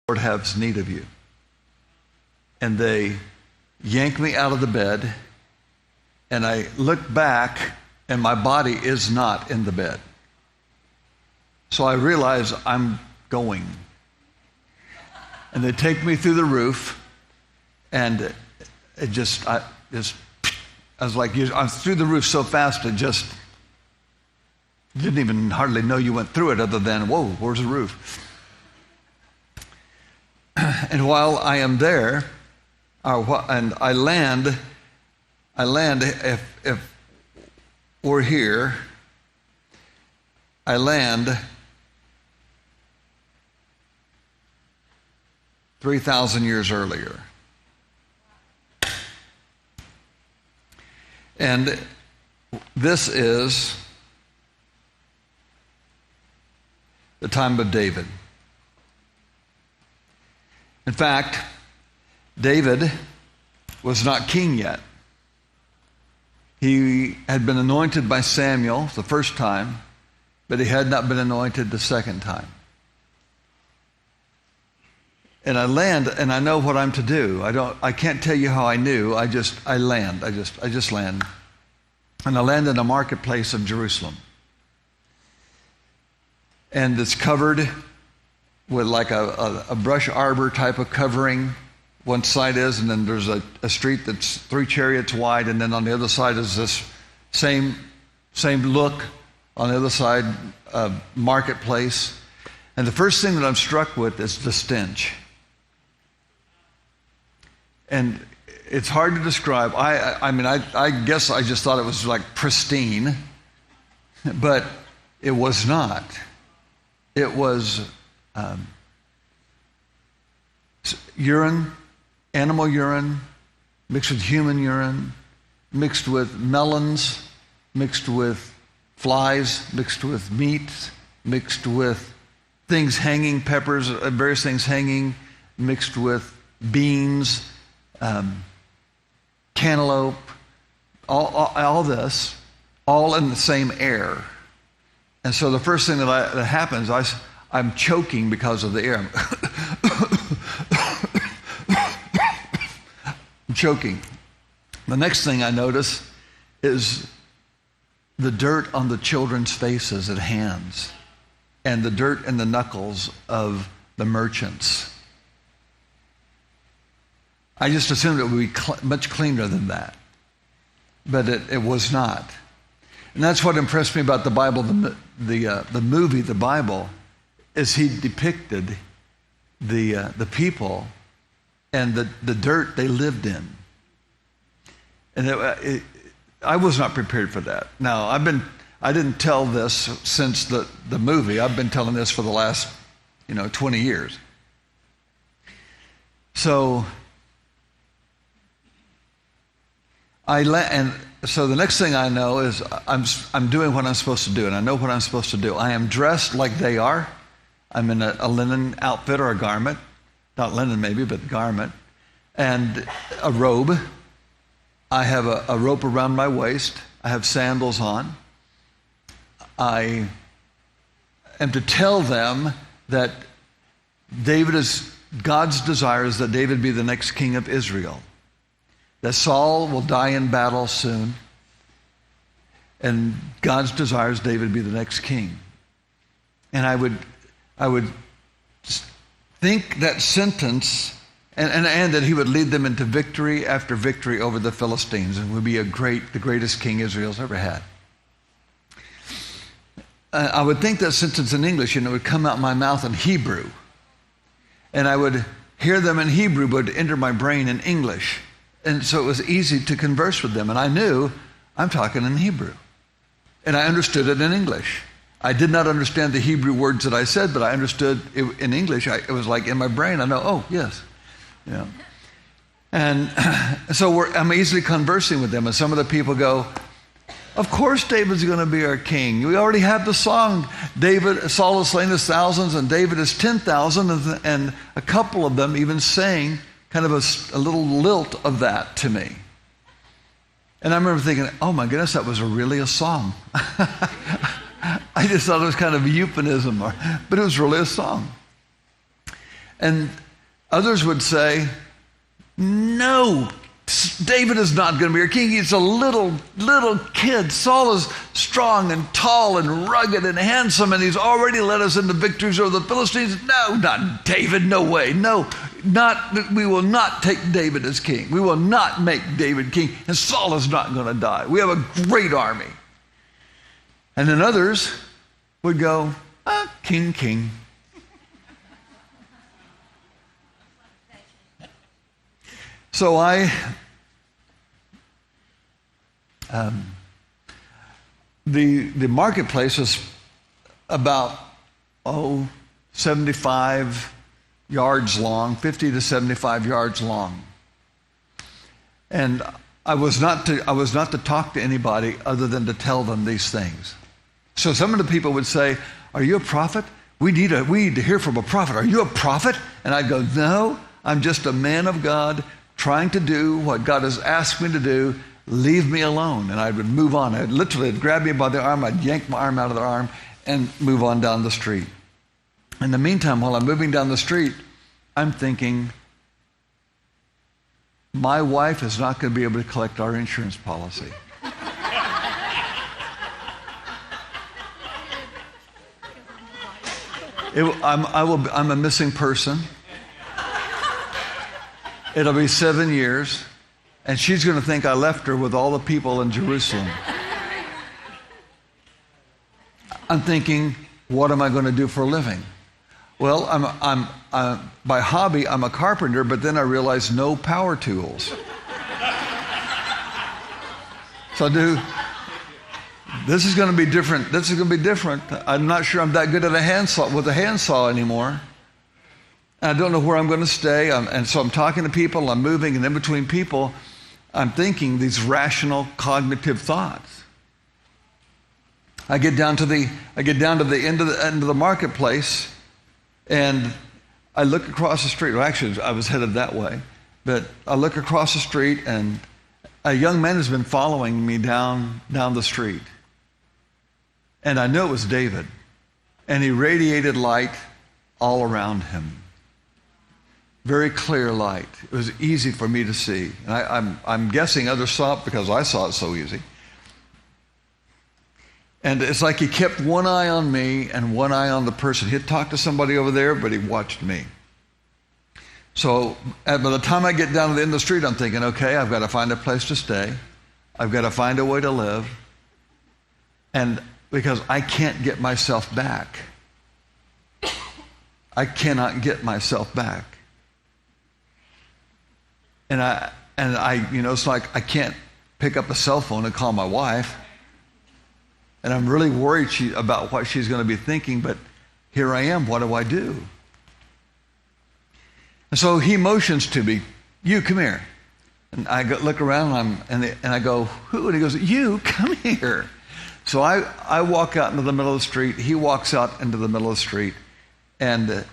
Lord has need of you. And they yank me out of the bed, and I look back, and my body is not in the bed. So I realize I'm going. And they take me through the roof, and I was like, I was through the roof so fast, it just didn't even hardly know you went through it, other than, whoa, where's the roof? And while I am there, and I land, if we're here, I land 3,000 years earlier. And this is the time of David. In fact, David was not king yet. He had been anointed by Samuel the first time, but he had not been anointed the second time. And I land, and I know what I'm to do. I can't tell you how I knew. I land. I just land. And I land in a marketplace of Jerusalem. And it's covered with like a brush arbor type of covering. One side is, and then there's a street that's 3 chariots wide, and then on the other side is this same look. On the other side, marketplace. And the first thing that I'm struck with is the stench. And it's hard to describe. I guess I just thought it was like pristine, but it was not. It was urine, animal urine, mixed with human urine, mixed with melons, mixed with flies, mixed with meat, mixed with things hanging, peppers, various things hanging, mixed with beans, cantaloupe, all this, all in the same air. And so the first thing that happens, I'm choking because of the air. I'm choking. The next thing I notice is the dirt on the children's faces and hands, and the dirt in the knuckles of the merchants. I just assumed it would be much cleaner than that, but it was not. And that's what impressed me about the Bible, the movie, the Bible, is he depicted the people and the dirt they lived in. And I was not prepared for that. Now, I didn't tell this since the movie. I've been telling this for the last 20 years. So so the next thing I know is I'm doing what I'm supposed to do, and I know what I'm supposed to do. I am dressed like they are. I'm in a linen outfit or a garment, not linen maybe, but garment, and a robe. I have a rope around my waist. I have sandals on. I am to tell them that God's desire is that David be the next king of Israel. That Saul will die in battle soon, and God's desire is David be the next king. And I would think that sentence, and that he would lead them into victory after victory over the Philistines, and would be the greatest king Israel's ever had. I would think that sentence in English, and it would come out my mouth in Hebrew, and I would hear them in Hebrew, but enter my brain in English. And so it was easy to converse with them. And I knew I'm talking in Hebrew. And I understood it in English. I did not understand the Hebrew words that I said, but I understood it in English. It was like in my brain, I know, oh, yes. Yeah. And so I'm easily conversing with them. And some of the people go, of course David's going to be our king. We already have the song, Saul has slain his thousands and David is 10,000. And a couple of them even sang kind of a little lilt of that to me. And I remember thinking, oh my goodness, that was really a song. I just thought it was kind of a euphemism, but it was really a song. And others would say, no, David is not going to be our king. He's a little kid. Saul is strong and tall and rugged and handsome, and he's already led us into victories over the Philistines. No, not David. No way. No, we will not take David as king. We will not make David king, and Saul is not going to die. We have a great army. And then others would go, king. So the marketplace was about 75 yards long, 50 to 75 yards long, and I was not to talk to anybody other than to tell them these things. So some of the people would say, "Are you a prophet? We need to hear from a prophet. Are you a prophet?" And I'd go, "No, I'm just a man of God trying to do what God has asked me to do. Leave me alone." And I would move on. They'd grab me by the arm, I'd yank my arm out of their arm and move on down the street. In the meantime, while I'm moving down the street, I'm thinking, my wife is not going to be able to collect our insurance policy. I'm a missing person. It'll be 7 years, and she's going to think I left her with all the people in Jerusalem. I'm thinking, what am I going to do for a living? Well, by hobby, I'm a carpenter, but then I realized no power tools. So this is going to be different. This is going to be different. I'm not sure I'm that good at a handsaw anymore. I don't know where I'm going to stay. And so I'm talking to people, I'm moving, and in between people, I'm thinking these rational cognitive thoughts. I get down to the end of the marketplace, and I look across the street. Well, actually, I was headed that way, but I look across the street, and a young man has been following me down the street. And I knew it was David, and he radiated light all around him. Very clear light. It was easy for me to see. And I'm guessing others saw it because I saw it so easy. And it's like he kept one eye on me and one eye on the person. He'd talk to somebody over there, but he watched me. So by the time I get down to the end of the street, I'm thinking, okay, I've got to find a place to stay. I've got to find a way to live. And because I can't get myself back. I cannot get myself back. And I, it's like I can't pick up a cell phone and call my wife. And I'm really worried about what she's going to be thinking, but here I am. What do I do? And so he motions to me, "You, come here." And I look around, and I go, "Who?" And he goes, "You, come here." So I walk out into the middle of the street. He walks out into the middle of the street, and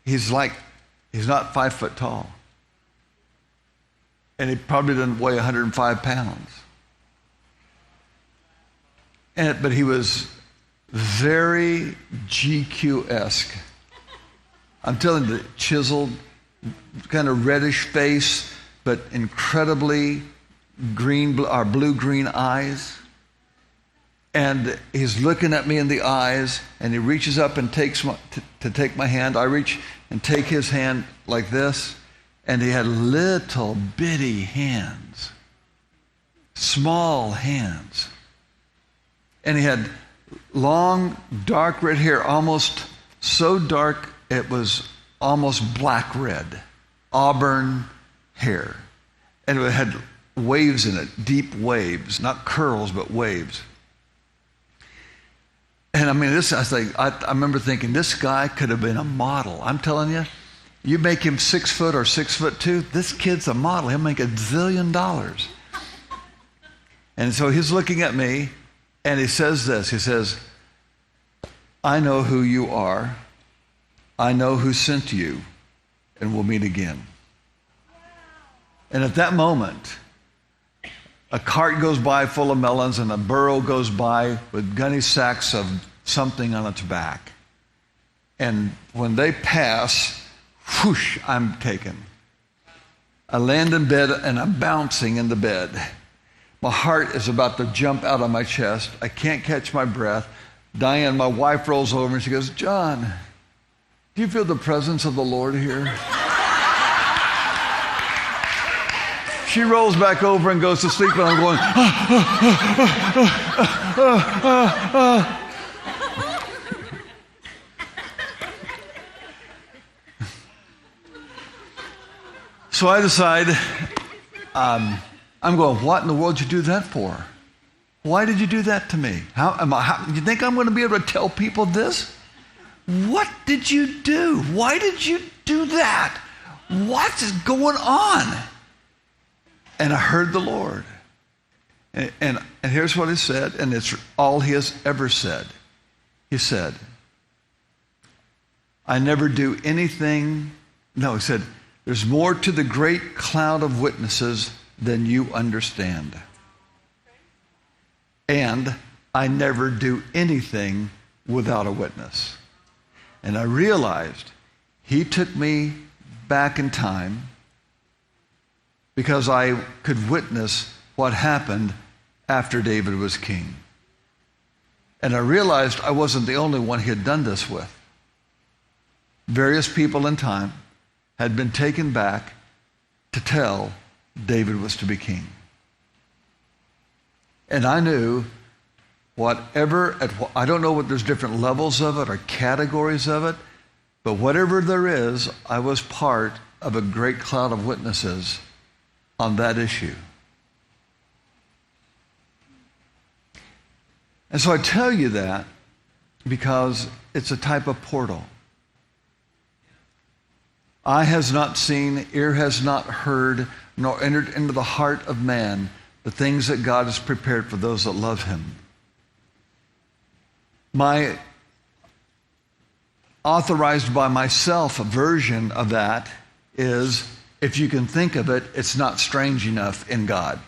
he's not 5 foot tall. And he probably didn't weigh 105 pounds. But he was very GQ-esque. I'm telling you, chiseled, kind of reddish face, but incredibly blue-green eyes. And he's looking at me in the eyes, and he reaches up and takes to take my hand. I reach and take his hand like this. And he had little bitty hands, small hands. And he had long, dark red hair, almost so dark it was almost black red, auburn hair. And it had waves in it, deep waves, not curls, but waves. And I mean, I remember thinking, this guy could have been a model. I'm telling you. You make him 6 foot or 6'2", this kid's a model. He'll make $1 zillion. And so he's looking at me, and he says this. He says, "I know who you are. I know who sent you, and we'll meet again." And at that moment, a cart goes by full of melons, and a burro goes by with gunny sacks of something on its back. And when they pass, whoosh, I'm taken. I land in bed and I'm bouncing in the bed. My heart is about to jump out of my chest. I can't catch my breath. Diane, my wife, rolls over and she goes, John, do you feel the presence of the Lord here? She rolls back over and goes to sleep, and I'm going, So I decide, I'm going, what in the world did you do that for? Why did you do that to me? You think I'm going to be able to tell people this? What did you do? Why did you do that? What is going on? And I heard the Lord. And here's what he said, and it's all he has ever said. He said, I never do anything. No, he said, there's more to the great cloud of witnesses than you understand. And I never do anything without a witness. And I realized he took me back in time because I could witness what happened after David was king. And I realized I wasn't the only one he had done this with. Various people in time had been taken back to tell David was to be king. And I knew I don't know what there's different levels of it or categories of it, but whatever there is, I was part of a great cloud of witnesses on that issue. And so I tell you that because it's a type of portal. Eye has not seen, ear has not heard, nor entered into the heart of man the things that God has prepared for those that love him. My authorized by myself version of that is, if you can think of it, it's not strange enough in God.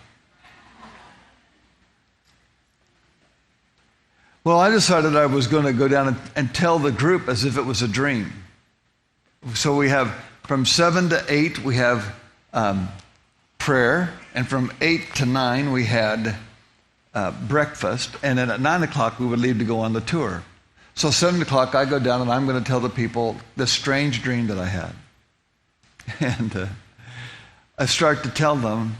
Well, I decided I was going to go down and tell the group as if it was a dream. So we have from 7 to 8, we have prayer, and from 8 to 9, we had breakfast, and then at 9 o'clock, we would leave to go on the tour. So 7 o'clock, I go down, and I'm going to tell the people this strange dream that I had. And I start to tell them,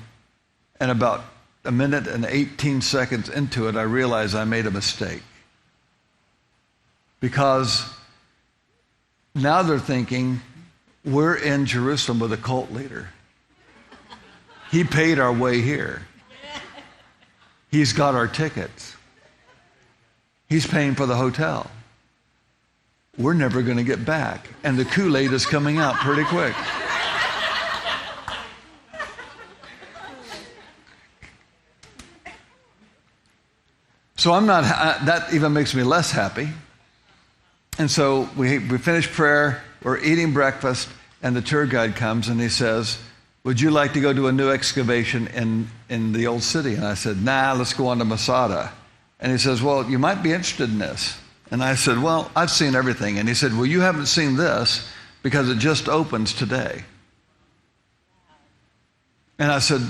and about a minute and 18 seconds into it, I realize I made a mistake. Because now they're thinking, we're in Jerusalem with a cult leader. He paid our way here. He's got our tickets. He's paying for the hotel. We're never going to get back. And the Kool-Aid is coming out pretty quick. So that even makes me less happy. And so we finish prayer, we're eating breakfast, and the tour guide comes and he says, would you like to go to a new excavation in the old city? And I said, nah, let's go on to Masada. And he says, well, you might be interested in this. And I said, well, I've seen everything. And he said, well, you haven't seen this because it just opens today. And I said,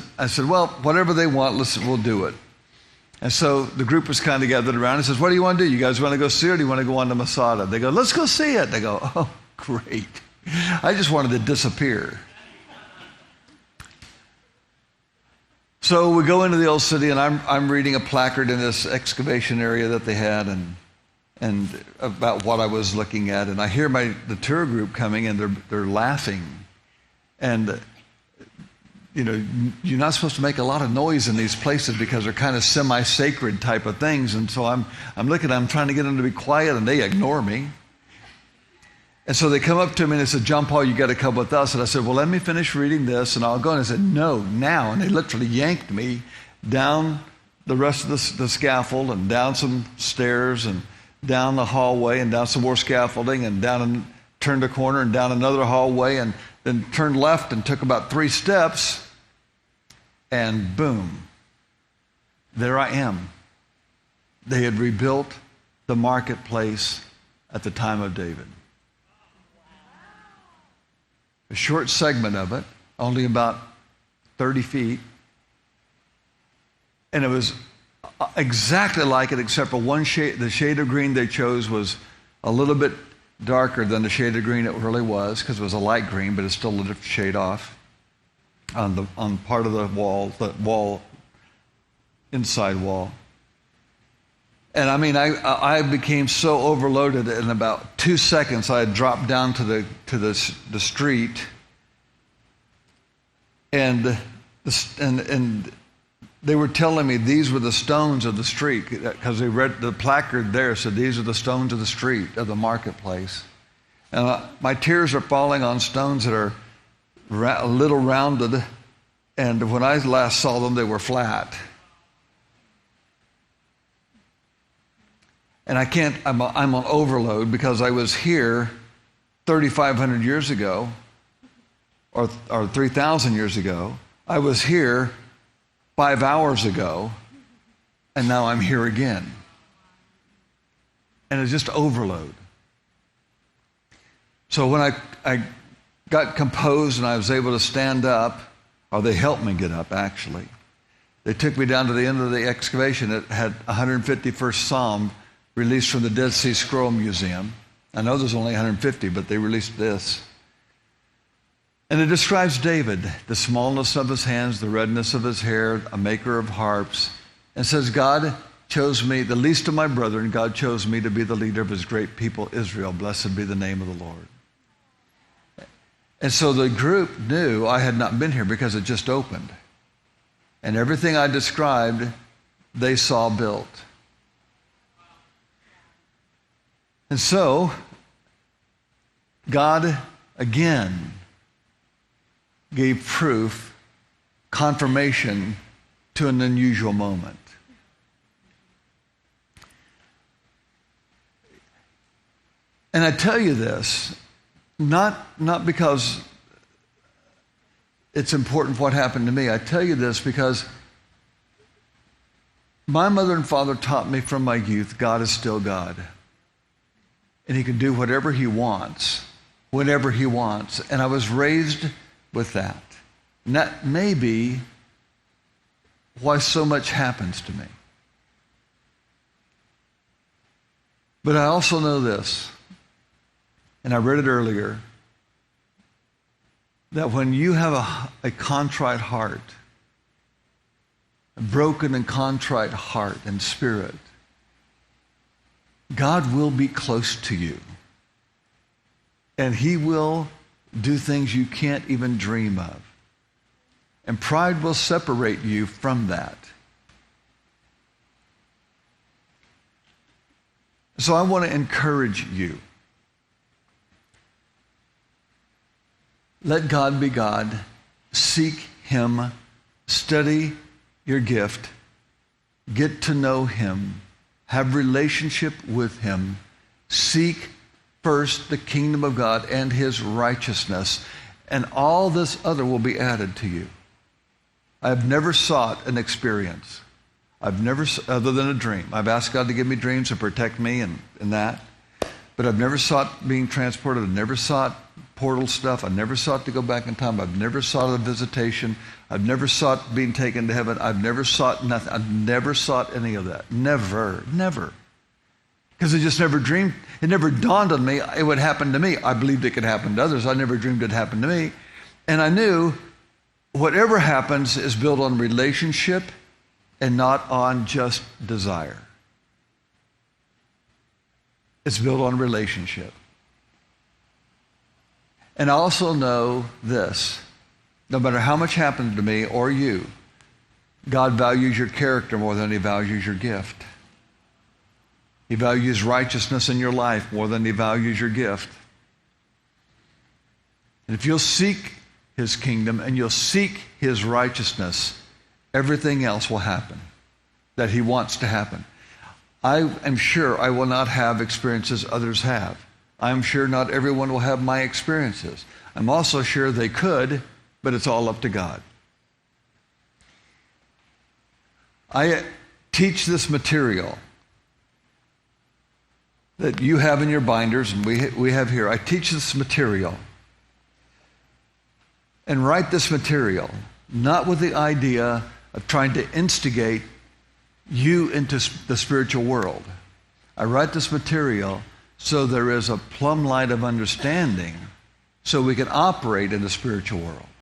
well, whatever they want, we'll do it. And so the group was kind of gathered around. He says, what do you want to do? You guys want to go see it or do you want to go on to Masada? They go, let's go see it. They go, oh, great. I just wanted to disappear. So we go into the old city, and I'm reading a placard in this excavation area that they had and about what I was looking at. And I hear the tour group coming, and they're laughing. And you know, you're not supposed to make a lot of noise in these places because they're kind of semi-sacred type of things. And so I'm trying to get them to be quiet, and they ignore me. And so they come up to me and they said, John Paul, you got to come with us. And I said, well, let me finish reading this and I'll go. And I said, no, now. And they literally yanked me down the rest of the scaffold and down some stairs and down the hallway and down some more scaffolding and down and turned a corner and down another hallway and then turned left and took about 3 steps, and boom, there I am. They had rebuilt the marketplace at the time of David. a short segment of it, only about 30 feet. And it was exactly like it, except for one shade. The shade of green they chose was a little bit darker than the shade of green it really was, because it was a light green, but it's still a different shade off on part of the wall, inside wall. And I mean, I became so overloaded in about 2 seconds. I had dropped down to the street, and they were telling me these were the stones of the street, because they read the placard there said these are the stones of the street, of the marketplace. And my tears are falling on stones that are a little rounded, and when I last saw them, they were flat. And I'm on overload because I was here 3,500 years ago, or 3,000 years ago. I was here 5 hours ago, and now I'm here again. And it's just overload. So when I got composed and I was able to stand up, or they helped me get up, actually. They took me down to the end of the excavation. It had 151st Psalm released from the Dead Sea Scroll Museum. I know there's only 150, but they released this. And it describes David, the smallness of his hands, the redness of his hair, a maker of harps, and says, God chose me, the least of my brethren, God chose me to be the leader of his great people, Israel. Blessed be the name of the Lord. And so the group knew I had not been here because it just opened. And everything I described, they saw built. And so, God again gave proof, confirmation to an unusual moment. And I tell you this, not because it's important what happened to me. I tell you this because my mother and father taught me from my youth, God is still God. And he can do whatever he wants, whenever he wants. And I was raised with that. And that may be why so much happens to me. But I also know this, and I read it earlier, that when you have a contrite heart, a broken and contrite heart and spirit, God will be close to you. And he will do things you can't even dream of. And pride will separate you from that. So I want to encourage you. Let God be God. Seek him. Study your gift. Get to know him. Have relationship with him. Seek first the kingdom of God and his righteousness, and all this other will be added to you. I've never sought an experience. I've never, other than a dream. I've asked God to give me dreams and protect me and that, but I've never sought being transported. I've never sought portal stuff. I've never sought to go back in time. I've never sought a visitation. I've never sought being taken to heaven. I've never sought nothing. I've never sought any of that. Never. Because I just never dreamed. It never dawned on me it would happen to me. I believed it could happen to others. I never dreamed it happened to me. And I knew whatever happens is built on relationship and not on just desire. It's built on relationship. And I also know this, no matter how much happens to me or you, God values your character more than he values your gift. He values righteousness in your life more than he values your gift. And if you'll seek his kingdom and you'll seek his righteousness, everything else will happen that he wants to happen. I am sure I will not have experiences others have. I'm sure not everyone will have my experiences. I'm also sure they could, but it's all up to God. I teach this material that you have in your binders and we have here. I teach this material and write this material, not with the idea of trying to instigate you into the spiritual world. I write this material so there is a plumb light of understanding so we can operate in the spiritual world.